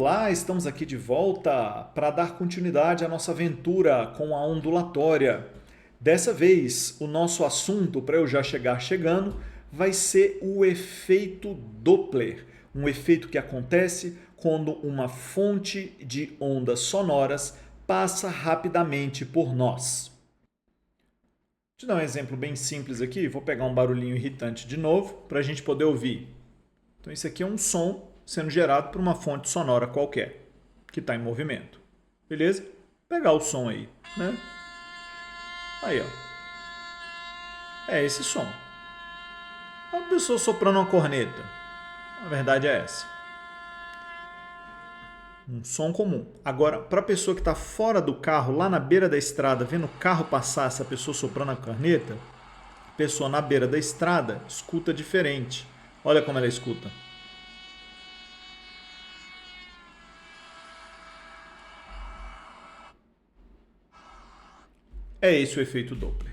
Olá, estamos aqui de volta para dar continuidade à nossa aventura com a ondulatória. Dessa vez, o nosso assunto, para eu já chegar chegando, vai ser o efeito Doppler, um efeito que acontece quando uma fonte de ondas sonoras passa rapidamente por nós. Vou te dar um exemplo bem simples aqui, vou pegar um barulhinho irritante de novo para a gente poder ouvir. Então, isso aqui é um som sendo gerado por uma fonte sonora qualquer, que está em movimento. Beleza? Vou pegar o som aí, né? Aí, ó. É esse som. A pessoa soprando uma corneta. A verdade é essa. Um som comum. Agora, para a pessoa que está fora do carro, lá na beira da estrada, vendo o carro passar, essa pessoa soprando a corneta, a pessoa na beira da estrada escuta diferente. Olha como ela escuta. É esse o efeito Doppler.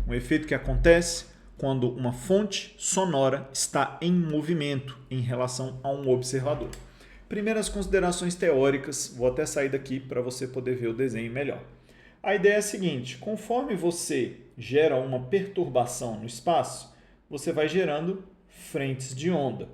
Um efeito que acontece quando uma fonte sonora está em movimento em relação a um observador. Primeiras considerações teóricas, vou até sair daqui para você poder ver o desenho melhor. A ideia é a seguinte, conforme você gera uma perturbação no espaço, você vai gerando frentes de onda.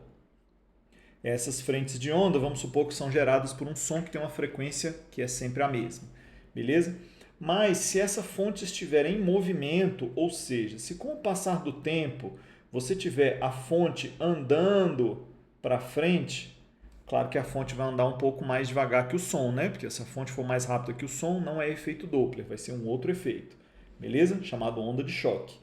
Essas frentes de onda, vamos supor que são geradas por um som que tem uma frequência que é sempre a mesma, beleza? Mas se essa fonte estiver em movimento, ou seja, se com o passar do tempo você tiver a fonte andando para frente, claro que a fonte vai andar um pouco mais devagar que o som, né? Porque se a fonte for mais rápida que o som, não é efeito Doppler, vai ser um outro efeito, beleza? Chamado onda de choque.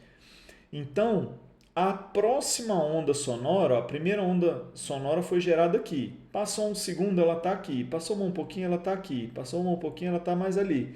Então, a próxima onda sonora, a primeira onda sonora foi gerada aqui. Passou um segundo, ela está aqui. Passou um pouquinho, ela está aqui. Passou um pouquinho, ela está mais ali.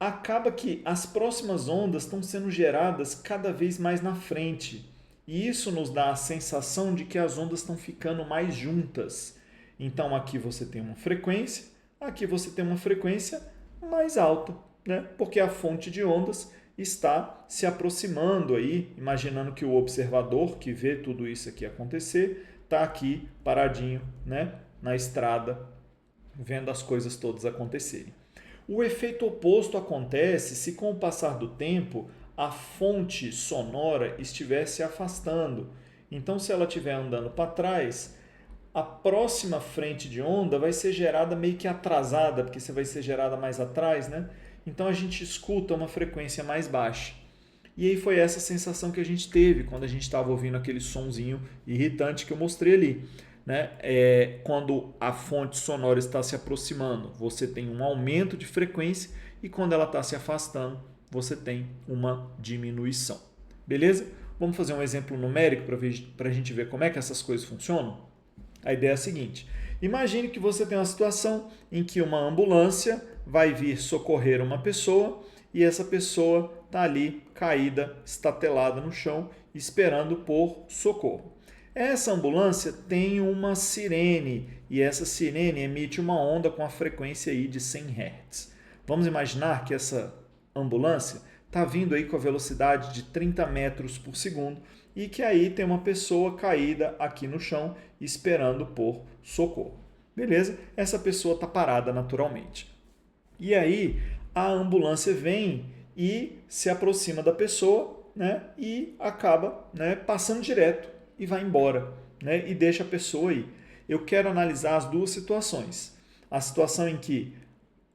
Acaba que as próximas ondas estão sendo geradas cada vez mais na frente. E isso nos dá a sensação de que as ondas estão ficando mais juntas. Então aqui você tem uma frequência, aqui você tem uma frequência mais alta, né? Porque a fonte de ondas está se aproximando aí, imaginando que o observador que vê tudo isso aqui acontecer está aqui paradinho, né? Na estrada, vendo as coisas todas acontecerem. O efeito oposto acontece se, com o passar do tempo, a fonte sonora estiver se afastando. Então, se ela estiver andando para trás, a próxima frente de onda vai ser gerada meio que atrasada, porque você vai ser gerada mais atrás, né? Então, a gente escuta uma frequência mais baixa. E aí foi essa sensação que a gente teve quando a gente estava ouvindo aquele sonzinho irritante que eu mostrei ali. Né? Quando a fonte sonora está se aproximando, você tem um aumento de frequência e quando ela está se afastando, você tem uma diminuição. Beleza? Vamos fazer um exemplo numérico para a gente ver como é que essas coisas funcionam? A ideia é a seguinte. Imagine que você tem uma situação em que uma ambulância vai vir socorrer uma pessoa e essa pessoa está ali caída, estatelada no chão, esperando por socorro. Essa ambulância tem uma sirene e essa sirene emite uma onda com a frequência aí de 100 Hz. Vamos imaginar que essa ambulância está vindo aí com a velocidade de 30 metros por segundo e que aí tem uma pessoa caída aqui no chão esperando por socorro. Beleza? Essa pessoa está parada naturalmente. E aí a ambulância vem e se aproxima da pessoa, né, e acaba, né, passando direto e vai embora, né, e deixa a pessoa aí. Eu quero analisar as duas situações. A situação em que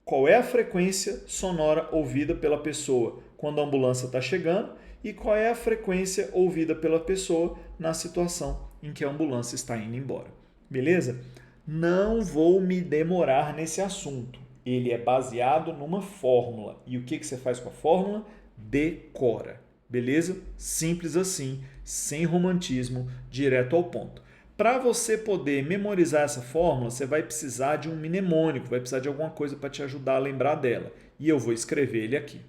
qual é a frequência sonora ouvida pela pessoa quando a ambulância está chegando e qual é a frequência ouvida pela pessoa na situação em que a ambulância está indo embora. Beleza? Não vou me demorar nesse assunto. Ele é baseado numa fórmula. E o que você faz com a fórmula? Decora. Beleza? Simples assim, sem romantismo, direto ao ponto. Para você poder memorizar essa fórmula, você vai precisar de um mnemônico, vai precisar de alguma coisa para te ajudar a lembrar dela. E eu vou escrever ele aqui.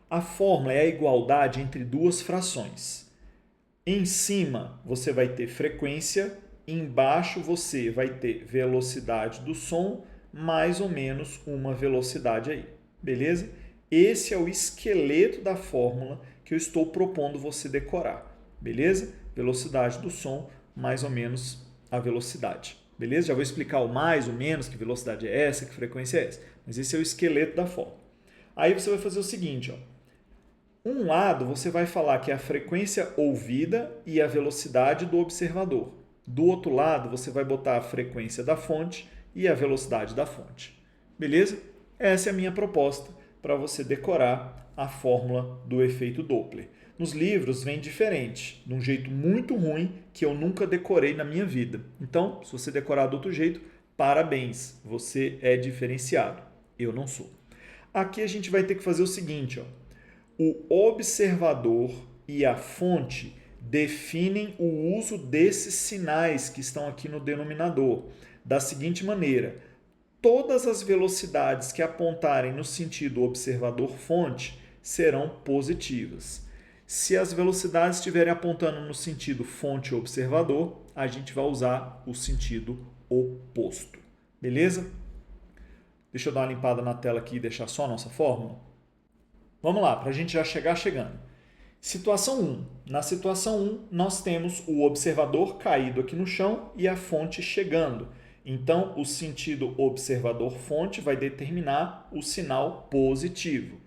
A fórmula é a igualdade entre duas frações. Em cima você vai ter frequência, embaixo você vai ter velocidade do som, mais ou menos uma velocidade aí. Beleza? Esse é o esqueleto da fórmula que eu estou propondo você decorar. Beleza? Velocidade do som, mais ou menos a velocidade. beleza? Já vou explicar o mais, o menos, que velocidade é essa, que frequência é essa. Mas esse é o esqueleto da fórmula. Aí você vai fazer o seguinte, ó. Um lado você vai falar que é a frequência ouvida e a velocidade do observador. Do outro lado você vai botar a frequência da fonte e a velocidade da fonte. Beleza? Essa é a minha proposta para você decorar a fórmula do efeito Doppler. Nos livros vem diferente, de um jeito muito ruim que eu nunca decorei na minha vida. Então, se você decorar do outro jeito, parabéns, você é diferenciado. Eu não sou. Aqui a gente vai ter que fazer o seguinte, ó. O observador e a fonte definem o uso desses sinais que estão aqui no denominador da seguinte maneira: todas as velocidades que apontarem no sentido observador-fonte serão positivas. Se as velocidades estiverem apontando no sentido fonte-observador, a gente vai usar o sentido oposto. Beleza? Deixa eu dar uma limpada na tela aqui e deixar só a nossa fórmula. Vamos lá, para a gente já chegar chegando. Situação 1. Na situação 1, nós temos o observador caído aqui no chão e a fonte chegando. Então, o sentido observador-fonte vai determinar o sinal positivo.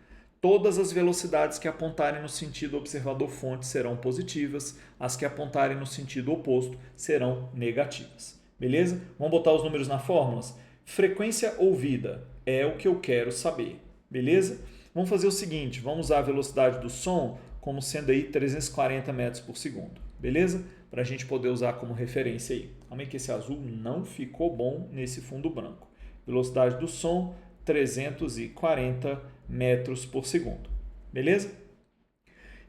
Todas as velocidades que apontarem no sentido observador-fonte serão positivas, as que apontarem no sentido oposto serão negativas. Beleza? Vamos botar os números na fórmula? Frequência ouvida é o que eu quero saber. Beleza? Vamos fazer o seguinte, vamos usar a velocidade do som como sendo aí 340 metros por segundo. Beleza? Para a gente poder usar como referência aí. Calma aí que esse azul não ficou bom nesse fundo branco. Velocidade do som, 340 metros por segundo. Beleza?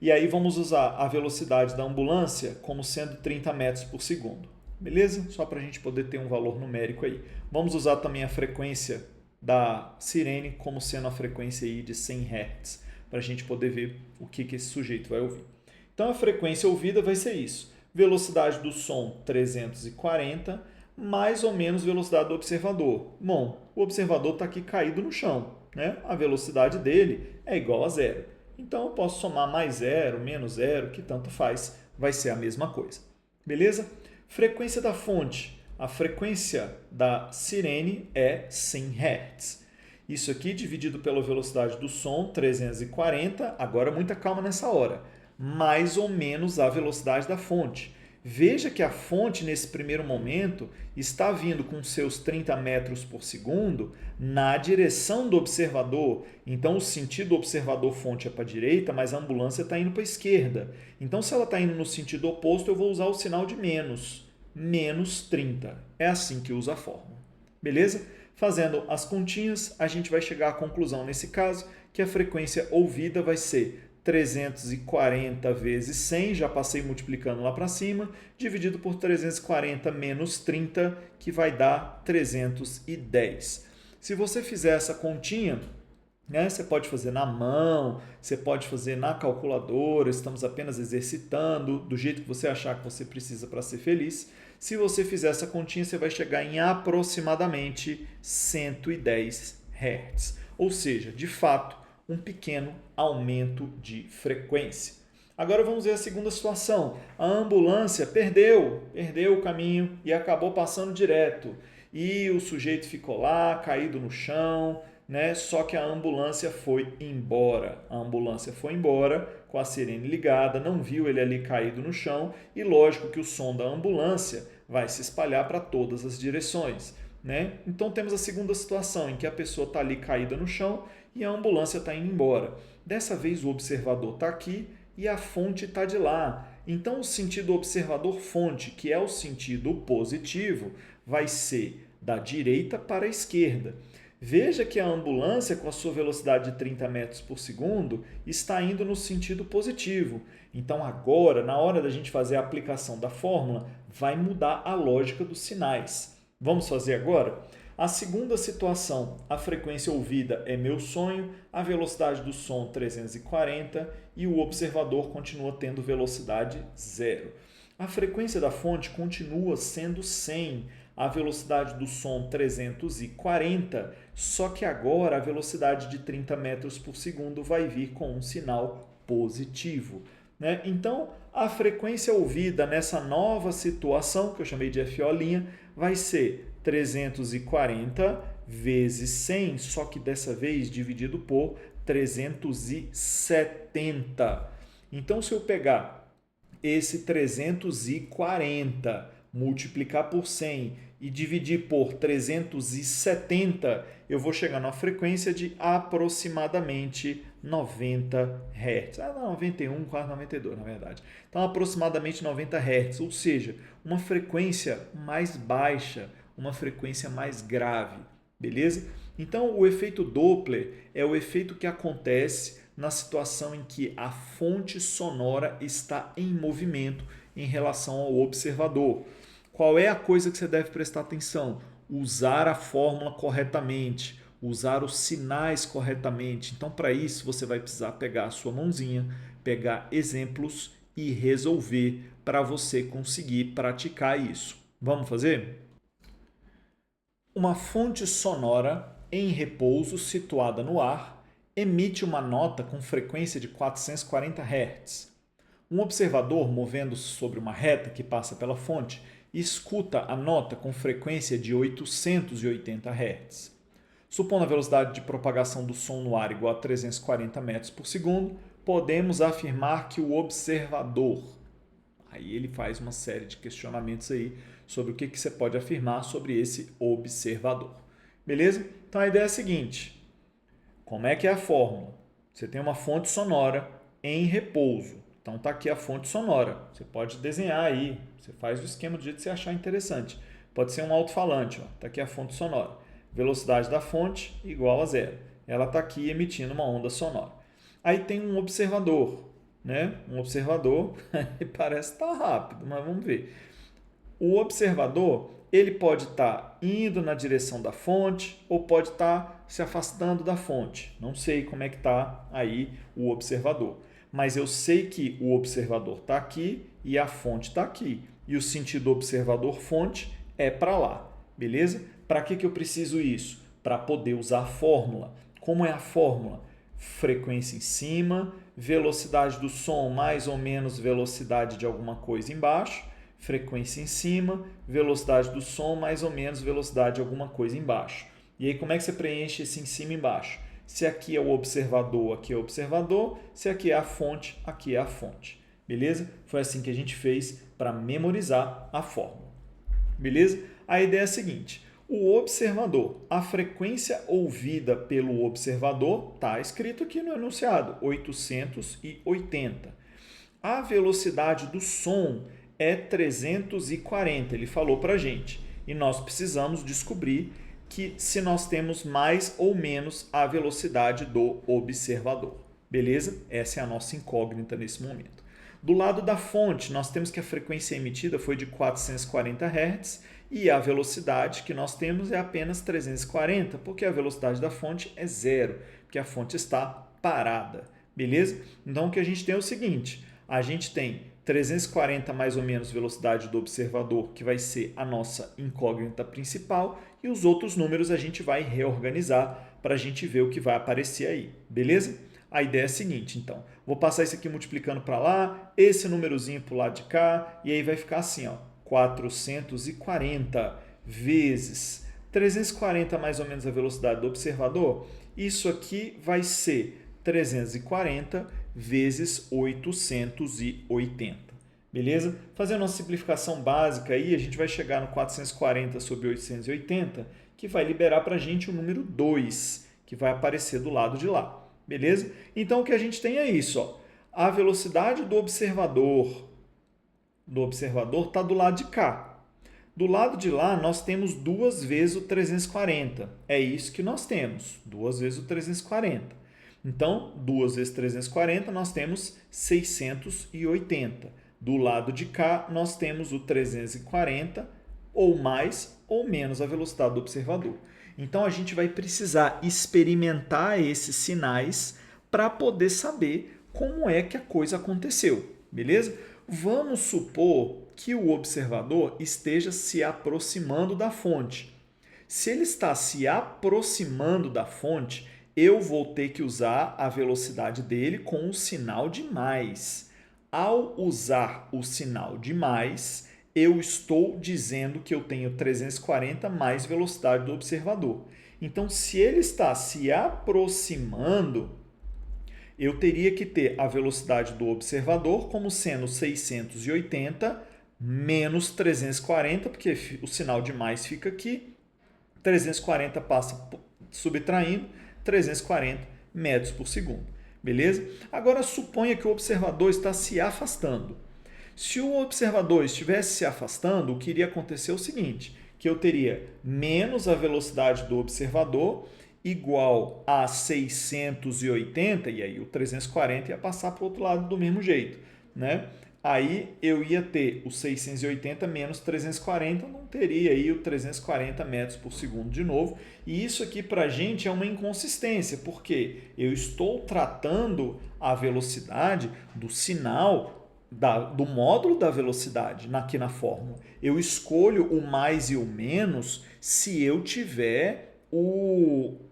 E aí vamos usar a velocidade da ambulância como sendo 30 metros por segundo. Beleza? Só para a gente poder ter um valor numérico aí. Vamos usar também a frequência da sirene como sendo a frequência aí de 100 Hz, para a gente poder ver o que esse sujeito vai ouvir. Então a frequência ouvida vai ser isso. Velocidade do som 340, mais ou menos velocidade do observador. Bom, o observador está aqui caído no chão, né? A velocidade dele é igual a zero. Então eu posso somar mais zero, menos zero, que tanto faz, vai ser a mesma coisa. Beleza? Frequência da fonte. A frequência da sirene é 100 Hz. Isso aqui dividido pela velocidade do som, 340, agora muita calma nessa hora, mais ou menos a velocidade da fonte. Veja que a fonte, nesse primeiro momento, está vindo com seus 30 metros por segundo na direção do observador. Então, o sentido observador-fonte é para a direita, mas a ambulância está indo para a esquerda. Então, se ela está indo no sentido oposto, eu vou usar o sinal de menos. Menos 30. É assim que usa a fórmula. Beleza? Fazendo as continhas, a gente vai chegar à conclusão, nesse caso, que a frequência ouvida vai ser 340 vezes 100, já passei multiplicando lá para cima, dividido por 340 menos 30, que vai dar 310. Se você fizer essa continha, né, você pode fazer na mão, você pode fazer na calculadora, estamos apenas exercitando, do jeito que você achar que você precisa para ser feliz. Se você fizer essa continha, você vai chegar em aproximadamente 110 Hz. Ou seja, de fato, um pequeno aumento de frequência. Agora vamos ver a segunda situação. A ambulância perdeu o caminho e acabou passando direto. E o sujeito ficou lá, caído no chão, né? Só que a ambulância foi embora. A ambulância foi embora com a sirene ligada, não viu ele ali caído no chão e lógico que o som da ambulância vai se espalhar para todas as direções, né? Então temos a segunda situação em que a pessoa está ali caída no chão e a ambulância está indo embora. Dessa vez o observador está aqui e a fonte está de lá. Então o sentido observador-fonte, que é o sentido positivo, vai ser da direita para a esquerda. Veja que a ambulância, com a sua velocidade de 30 metros por segundo, está indo no sentido positivo. Então agora, na hora da gente fazer a aplicação da fórmula, vai mudar a lógica dos sinais. Vamos fazer agora? A segunda situação, a frequência ouvida é meu sonho, a velocidade do som 340 e o observador continua tendo velocidade zero. A frequência da fonte continua sendo 100, a velocidade do som 340, só que agora a velocidade de 30 metros por segundo vai vir com um sinal positivo, né? Então, a frequência ouvida nessa nova situação, que eu chamei de FO', vai ser 340 vezes 100, só que dessa vez dividido por 370. Então, se eu pegar esse 340, multiplicar por 100 e dividir por 370, eu vou chegar numa frequência de aproximadamente 90 Hz. 91, quase 92, na verdade. Então, aproximadamente 90 Hz, ou seja, uma frequência mais baixa, uma frequência mais grave, beleza? Então, o efeito Doppler é o efeito que acontece na situação em que a fonte sonora está em movimento em relação ao observador. Qual é a coisa que você deve prestar atenção? Usar a fórmula corretamente, usar os sinais corretamente. Então, para isso, você vai precisar pegar a sua mãozinha, pegar exemplos e resolver para você conseguir praticar isso. Vamos fazer? Uma fonte sonora em repouso situada no ar emite uma nota com frequência de 440 Hz. Um observador movendo-se sobre uma reta que passa pela fonte escuta a nota com frequência de 880 Hz. Supondo a velocidade de propagação do som no ar igual a 340 metros por segundo, podemos afirmar que o observador... Aí ele faz uma série de questionamentos aí sobre o que você pode afirmar sobre esse observador. Beleza? Então a ideia é a seguinte. Como é que é a fórmula? Você tem uma fonte sonora em repouso. Então está aqui a fonte sonora. Você pode desenhar aí. Você faz o esquema do jeito que você achar interessante. Pode ser um alto-falante. Está aqui a fonte sonora. Velocidade da fonte igual a zero. Ela está aqui emitindo uma onda sonora. Aí tem um observador. Né? Um observador, parece estar rápido, mas vamos ver. O observador, ele pode estar indo na direção da fonte ou pode estar se afastando da fonte. Não sei como é que está aí o observador, mas eu sei que o observador está aqui e a fonte está aqui. E o sentido observador-fonte é para lá, beleza? Para que eu preciso isso? Para poder usar a fórmula. Como é a fórmula? Frequência em cima, velocidade do som mais ou menos velocidade de alguma coisa embaixo, frequência em cima, velocidade do som mais ou menos velocidade de alguma coisa embaixo. E aí como é que você preenche esse em cima e embaixo? Se aqui é o observador, aqui é o observador, se aqui é a fonte, aqui é a fonte. Beleza? Foi assim que a gente fez para memorizar a fórmula. Beleza? A ideia é a seguinte: o observador, a frequência ouvida pelo observador, está escrito aqui no enunciado, 880. A velocidade do som é 340, ele falou para a gente. E nós precisamos descobrir que se nós temos mais ou menos a velocidade do observador. Beleza? Essa é a nossa incógnita nesse momento. Do lado da fonte, nós temos que a frequência emitida foi de 440 Hz e a velocidade que nós temos é apenas 340, porque a velocidade da fonte é zero, porque a fonte está parada. Beleza? Então, o que a gente tem é o seguinte, a gente tem 340 mais ou menos velocidade do observador, que vai ser a nossa incógnita principal, e os outros números a gente vai reorganizar para a gente ver o que vai aparecer aí. Beleza? A ideia é a seguinte, então, vou passar isso aqui multiplicando para lá, esse númerozinho para o lado de cá, e aí vai ficar assim, ó, 440 vezes 340 mais ou menos a velocidade do observador, isso aqui vai ser 340 vezes 880. Beleza? Fazendo uma simplificação básica aí, a gente vai chegar no 440 sobre 880, que vai liberar para a gente o número 2, que vai aparecer do lado de lá. Beleza? Então, o que a gente tem é isso. Ó. A velocidade do observador está do lado de cá. Do lado de lá, nós temos 2 vezes o 340. É isso que nós temos, 2 vezes o 340. Então, 2 vezes 340, nós temos 680. Do lado de cá, nós temos o 340, ou mais ou menos a velocidade do observador. Então, a gente vai precisar experimentar esses sinais para poder saber como é que a coisa aconteceu, beleza? Vamos supor que o observador esteja se aproximando da fonte. Se ele está se aproximando da fonte, eu vou ter que usar a velocidade dele com o sinal de mais. Ao usar o sinal de mais, eu estou dizendo que eu tenho 340 mais velocidade do observador. Então, se ele está se aproximando, eu teria que ter a velocidade do observador como sendo 680 menos 340, porque o sinal de mais fica aqui, 340 passa subtraindo, 340 metros por segundo. Beleza? Agora suponha que o observador está se afastando. Se o observador estivesse se afastando, o que iria acontecer é o seguinte, que eu teria menos a velocidade do observador igual a 680, e aí o 340 ia passar para o outro lado do mesmo jeito, né? Aí eu ia ter o 680 menos 340, não teria aí o 340 metros por segundo de novo. E isso aqui para a gente é uma inconsistência, porque eu estou tratando a velocidade do sinal do módulo da velocidade aqui na fórmula. Eu escolho o mais e o menos se eu tiver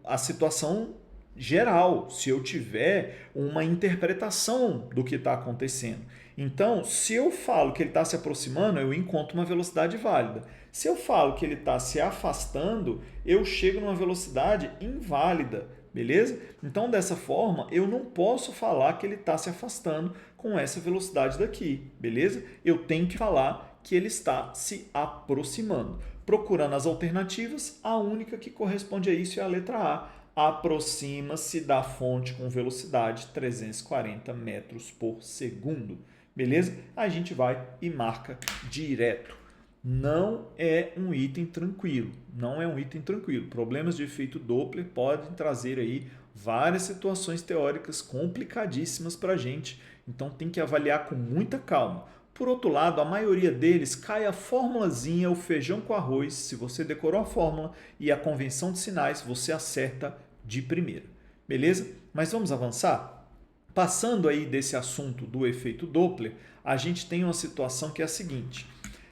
a situação geral, se eu tiver uma interpretação do que está acontecendo. Então, se eu falo que ele está se aproximando, eu encontro uma velocidade válida. Se eu falo que ele está se afastando, eu chego numa velocidade inválida, beleza? Então, dessa forma, eu não posso falar que ele está se afastando com essa velocidade daqui, beleza? Eu tenho que falar que ele está se aproximando. Procurando as alternativas, a única que corresponde a isso é a letra A. Aproxima-se da fonte com velocidade 340 metros por segundo. Beleza? A gente vai e marca direto. Não é um item tranquilo. Não é um item tranquilo. Problemas de efeito Doppler podem trazer aí várias situações teóricas complicadíssimas para a gente. Então tem que avaliar com muita calma. Por outro lado, a maioria deles cai a formulazinha, o feijão com arroz. Se você decorou a fórmula e a convenção de sinais, você acerta de primeira. Beleza? Mas vamos avançar? Passando aí desse assunto do efeito Doppler, a gente tem uma situação que é a seguinte.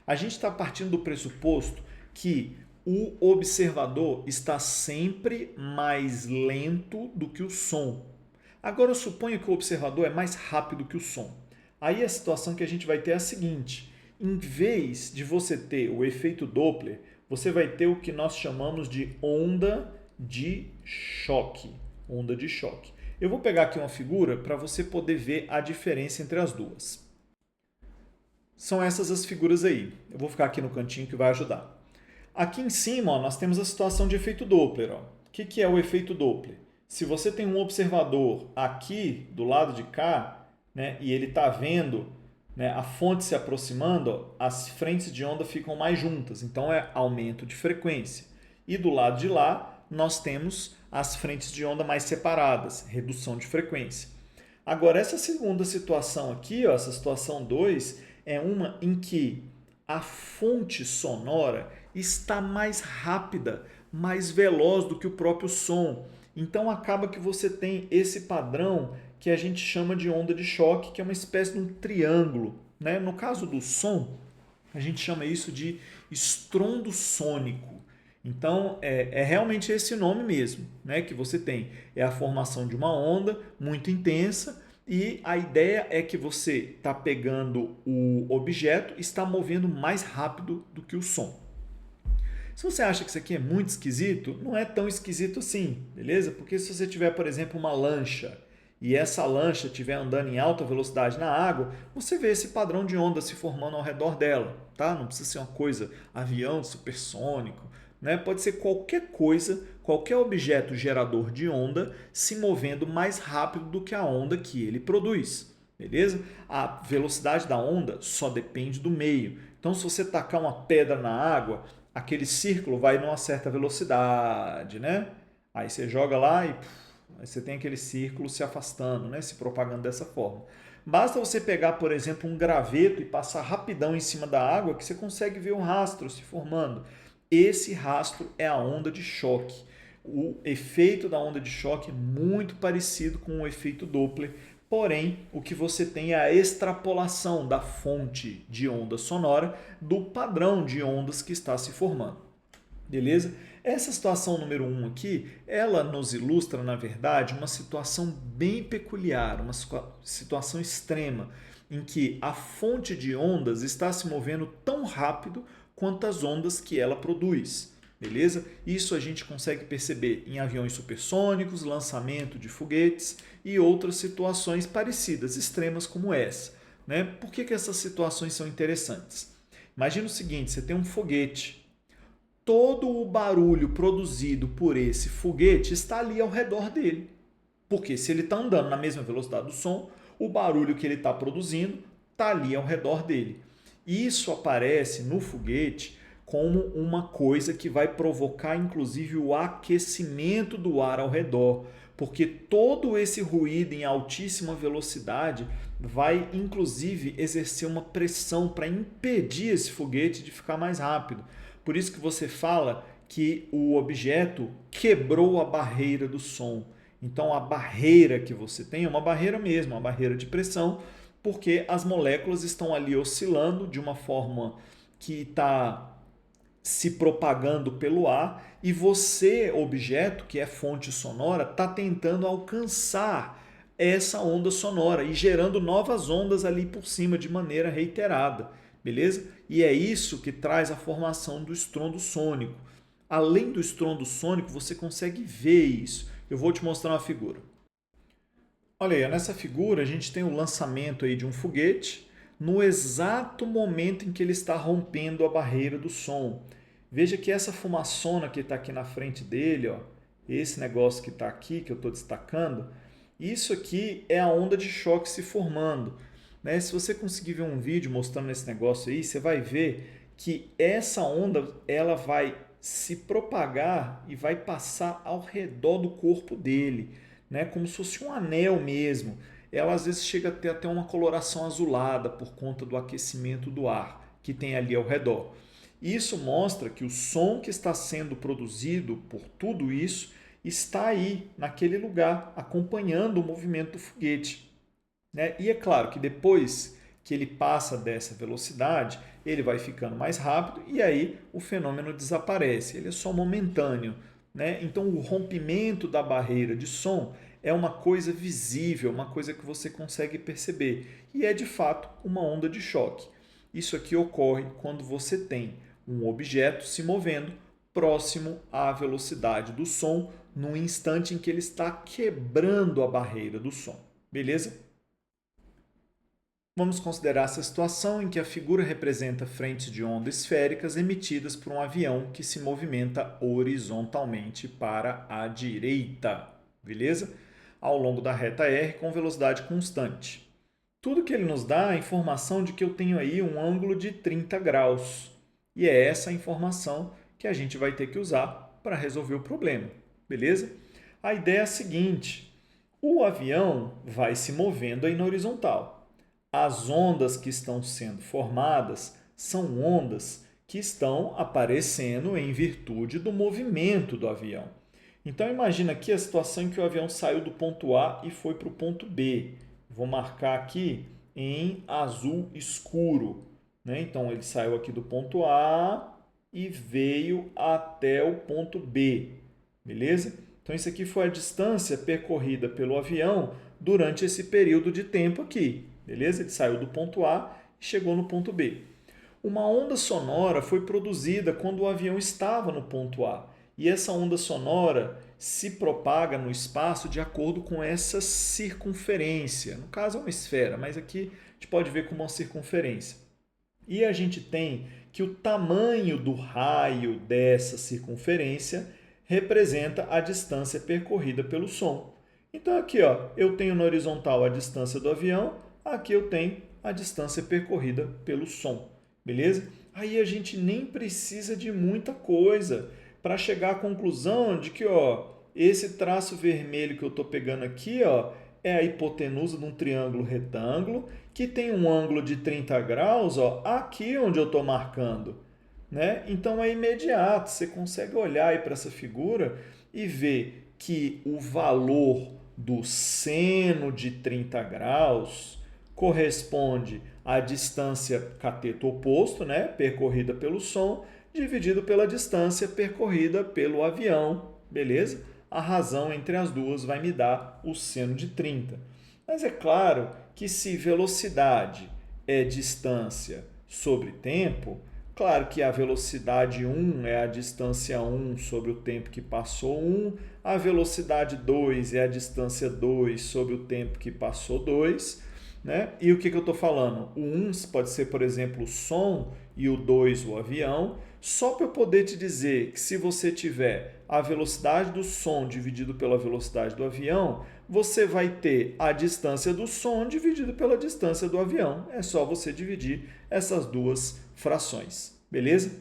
A gente está partindo do pressuposto que o observador está sempre mais lento do que o som. Agora eu suponho que o observador é mais rápido que o som. Aí a situação que a gente vai ter é a seguinte. Em vez de você ter o efeito Doppler, você vai ter o que nós chamamos de onda de choque. Onda de choque. Eu vou pegar aqui uma figura para você poder ver a diferença entre as duas. São essas as figuras aí. Eu vou ficar aqui no cantinho que vai ajudar. Aqui em cima, ó, nós temos a situação de efeito Doppler. Ó. O que é o efeito Doppler? Se você tem um observador aqui do lado de cá, né, e ele está vendo, né, a fonte se aproximando, ó, as frentes de onda ficam mais juntas. Então é aumento de frequência. E do lado de lá, nós temos as frentes de onda mais separadas, redução de frequência. Agora, essa segunda situação aqui, ó, essa situação 2, é uma em que a fonte sonora está mais rápida, mais veloz do que o próprio som. Então, acaba que você tem esse padrão que a gente chama de onda de choque, que é uma espécie de um triângulo, né? No caso do som, a gente chama isso de estrondo sônico. Então, é realmente esse nome mesmo, né, que você tem. É a formação de uma onda muito intensa e a ideia é que você está pegando o objeto e está movendo mais rápido do que o som. Se você acha que isso aqui é muito esquisito, não é tão esquisito assim, beleza? Porque se você tiver, por exemplo, uma lancha e essa lancha estiver andando em alta velocidade na água, você vê esse padrão de onda se formando ao redor dela, tá? Não precisa ser uma coisa, avião supersônico, né? Pode ser qualquer coisa, qualquer objeto gerador de onda se movendo mais rápido do que a onda que ele produz, beleza? A velocidade da onda só depende do meio. Então, se você tacar uma pedra na água, aquele círculo vai numa certa velocidade, né? Aí você joga lá e aí você tem aquele círculo se afastando, né? Se propagando dessa forma. Basta você pegar, por exemplo, um graveto e passar rapidão em cima da água que você consegue ver um rastro se formando. Esse rastro é a onda de choque. O efeito da onda de choque é muito parecido com o efeito Doppler, porém, o que você tem é a extrapolação da fonte de onda sonora do padrão de ondas que está se formando. Beleza? Essa situação número 1 aqui, ela nos ilustra, na verdade, uma situação bem peculiar, uma situação extrema, em que a fonte de ondas está se movendo tão rápido quanto as ondas que ela produz. Beleza? Isso a gente consegue perceber em aviões supersônicos, lançamento de foguetes e outras situações parecidas, extremas como essa. Né? Por que essas situações são interessantes? Imagina o seguinte, você tem um foguete. Todo o barulho produzido por esse foguete está ali ao redor dele. Porque se ele está andando na mesma velocidade do som, o barulho que ele está produzindo está ali ao redor dele. Isso aparece no foguete como uma coisa que vai provocar inclusive o aquecimento do ar ao redor, porque todo esse ruído em altíssima velocidade vai inclusive exercer uma pressão para impedir esse foguete de ficar mais rápido. Por isso que você fala que o objeto quebrou a barreira do som. Então a barreira que você tem é uma barreira mesmo, uma barreira de pressão, porque as moléculas estão ali oscilando de uma forma que está se propagando pelo ar e você, objeto, que é fonte sonora, está tentando alcançar essa onda sonora e gerando novas ondas ali por cima de maneira reiterada, beleza? E é isso que traz a formação do estrondo sônico. Além do estrondo sônico, você consegue ver isso. Eu vou te mostrar uma figura. Olha aí, nessa figura a gente tem o lançamento aí de um foguete no exato momento em que ele está rompendo a barreira do som. Veja que essa fumaçona que está aqui na frente dele, ó, esse negócio que está aqui, que eu estou destacando, isso aqui é a onda de choque se formando. Né? Se você conseguir ver um vídeo mostrando esse negócio aí, você vai ver que essa onda ela vai se propagar e vai passar ao redor do corpo dele, né? Como se fosse um anel mesmo. Ela às vezes chega a ter até uma coloração azulada por conta do aquecimento do ar que tem ali ao redor. Isso mostra que o som que está sendo produzido por tudo isso está aí, naquele lugar, acompanhando o movimento do foguete. Né? E é claro que depois que ele passa dessa velocidade, ele vai ficando mais rápido e aí o fenômeno desaparece. Ele é só momentâneo. Né? Então, o rompimento da barreira de som é uma coisa visível, uma coisa que você consegue perceber. E é, de fato, uma onda de choque. Isso aqui ocorre quando você tem um objeto se movendo próximo à velocidade do som no instante em que ele está quebrando a barreira do som. Beleza? Vamos considerar essa situação em que a figura representa frentes de onda esféricas emitidas por um avião que se movimenta horizontalmente para a direita, beleza? Ao longo da reta R com velocidade constante. Tudo que ele nos dá é a informação de que eu tenho aí um ângulo de 30 graus. E é essa a informação que a gente vai ter que usar para resolver o problema, beleza? A ideia é a seguinte, o avião vai se movendo aí na horizontal. As ondas que estão sendo formadas são ondas que estão aparecendo em virtude do movimento do avião. Então, imagina aqui a situação em que o avião saiu do ponto A e foi para o ponto B. Vou marcar aqui em azul escuro. Né? Então, ele saiu aqui do ponto A e veio até o ponto B. Beleza? Então, isso aqui foi a distância percorrida pelo avião durante esse período de tempo aqui. Beleza? Ele saiu do ponto A e chegou no ponto B. Uma onda sonora foi produzida quando o avião estava no ponto A. E essa onda sonora se propaga no espaço de acordo com essa circunferência. No caso é uma esfera, mas aqui a gente pode ver como uma circunferência. E a gente tem que o tamanho do raio dessa circunferência representa a distância percorrida pelo som. Então aqui ó, eu tenho na horizontal a distância do avião, aqui eu tenho a distância percorrida pelo som, beleza? Aí a gente nem precisa de muita coisa para chegar à conclusão de que ó, esse traço vermelho que eu estou pegando aqui ó, é a hipotenusa de um triângulo retângulo que tem um ângulo de 30 graus ó, aqui onde eu estou marcando. Né? Então é imediato, você consegue olhar para essa figura e ver que o valor do seno de 30 graus corresponde à distância cateto oposto, né, percorrida pelo som, dividido pela distância percorrida pelo avião, beleza? A razão entre as duas vai me dar o seno de 30. Mas é claro que se velocidade é distância sobre tempo, claro que a velocidade 1 é a distância 1 sobre o tempo que passou 1, a velocidade 2 é a distância 2 sobre o tempo que passou 2, né? E o que eu estou falando? O 1 pode ser, por exemplo, o som e o 2 o avião, só para eu poder te dizer que se você tiver a velocidade do som dividido pela velocidade do avião, você vai ter a distância do som dividido pela distância do avião. É só você dividir essas duas frações, beleza?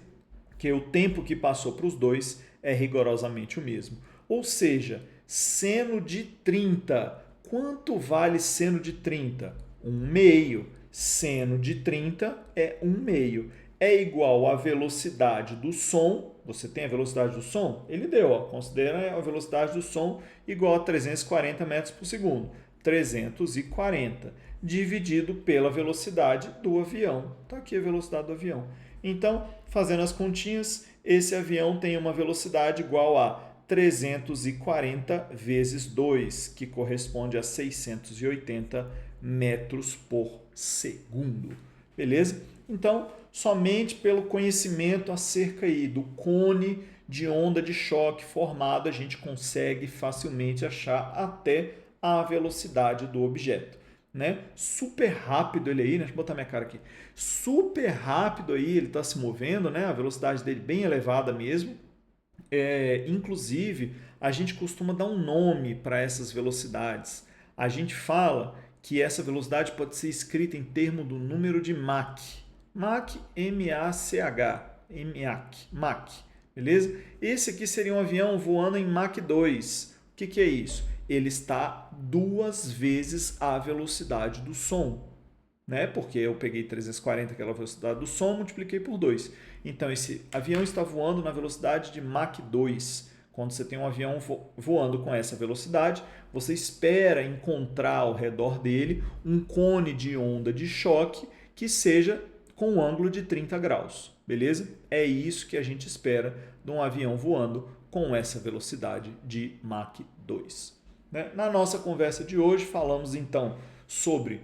Que o tempo que passou para os dois é rigorosamente o mesmo. Ou seja, seno de 30. Quanto vale seno de 30? 1/2. Seno de 30 é 1/2. É igual à velocidade do som. Você tem a velocidade do som? Ele deu, ó. Considera a velocidade do som igual a 340 metros por segundo. 340 dividido pela velocidade do avião. Está aqui a velocidade do avião. Então, fazendo as continhas, esse avião tem uma velocidade igual a 340 vezes 2, que corresponde a 680 metros por segundo. Beleza? Então, somente pelo conhecimento acerca aí do cone de onda de choque formado, a gente consegue facilmente achar até a velocidade do objeto, né? Super rápido ele aí, né? Deixa eu botar minha cara aqui. Super rápido aí, ele está se movendo, né? A velocidade dele bem elevada mesmo. Inclusive, a gente costuma dar um nome para essas velocidades. A gente fala que essa velocidade pode ser escrita em termos do número de Mach. Mach, M-A-C-H. Mach, beleza? Esse aqui seria um avião voando em Mach 2. O que é isso? Ele está 2 vezes a velocidade do som, né? Porque eu peguei 340, aquela velocidade do som, multipliquei por 2. Então, esse avião está voando na velocidade de Mach 2. Quando você tem um avião voando com essa velocidade, você espera encontrar ao redor dele um cone de onda de choque que seja com um ângulo de 30 graus, beleza? É isso que a gente espera de um avião voando com essa velocidade de Mach 2. Né? Na nossa conversa de hoje, falamos então sobre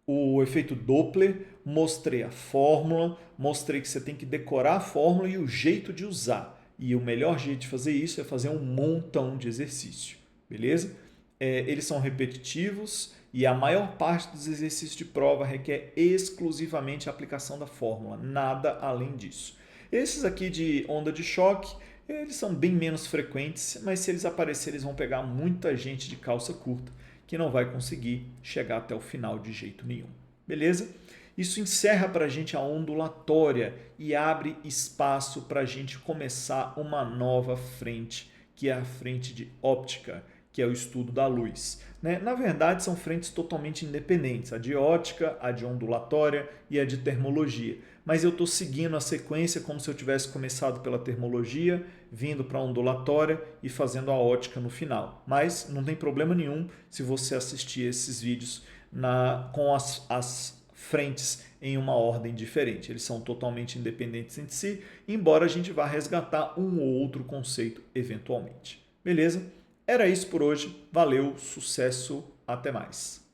o efeito Doppler, mostrei a fórmula, mostrei que você tem que decorar a fórmula e o jeito de usar. E o melhor jeito de fazer isso é fazer um montão de exercício, beleza? Eles são repetitivos e a maior parte dos exercícios de prova requer exclusivamente a aplicação da fórmula, nada além disso. Esses aqui de onda de choque, eles são bem menos frequentes, mas se eles aparecerem, eles vão pegar muita gente de calça curta que não vai conseguir chegar até o final de jeito nenhum, beleza? Isso encerra para a gente a ondulatória e abre espaço para a gente começar uma nova frente, que é a frente de óptica, que é o estudo da luz. Né? Na verdade, são frentes totalmente independentes, a de óptica, a de ondulatória e a de termologia. Mas eu estou seguindo a sequência como se eu tivesse começado pela termologia, vindo para a ondulatória e fazendo a óptica no final. Mas não tem problema nenhum se você assistir esses vídeos com as frentes em uma ordem diferente. Eles são totalmente independentes entre si, embora a gente vá resgatar um ou outro conceito eventualmente. Beleza? Era isso por hoje. Valeu, sucesso, até mais.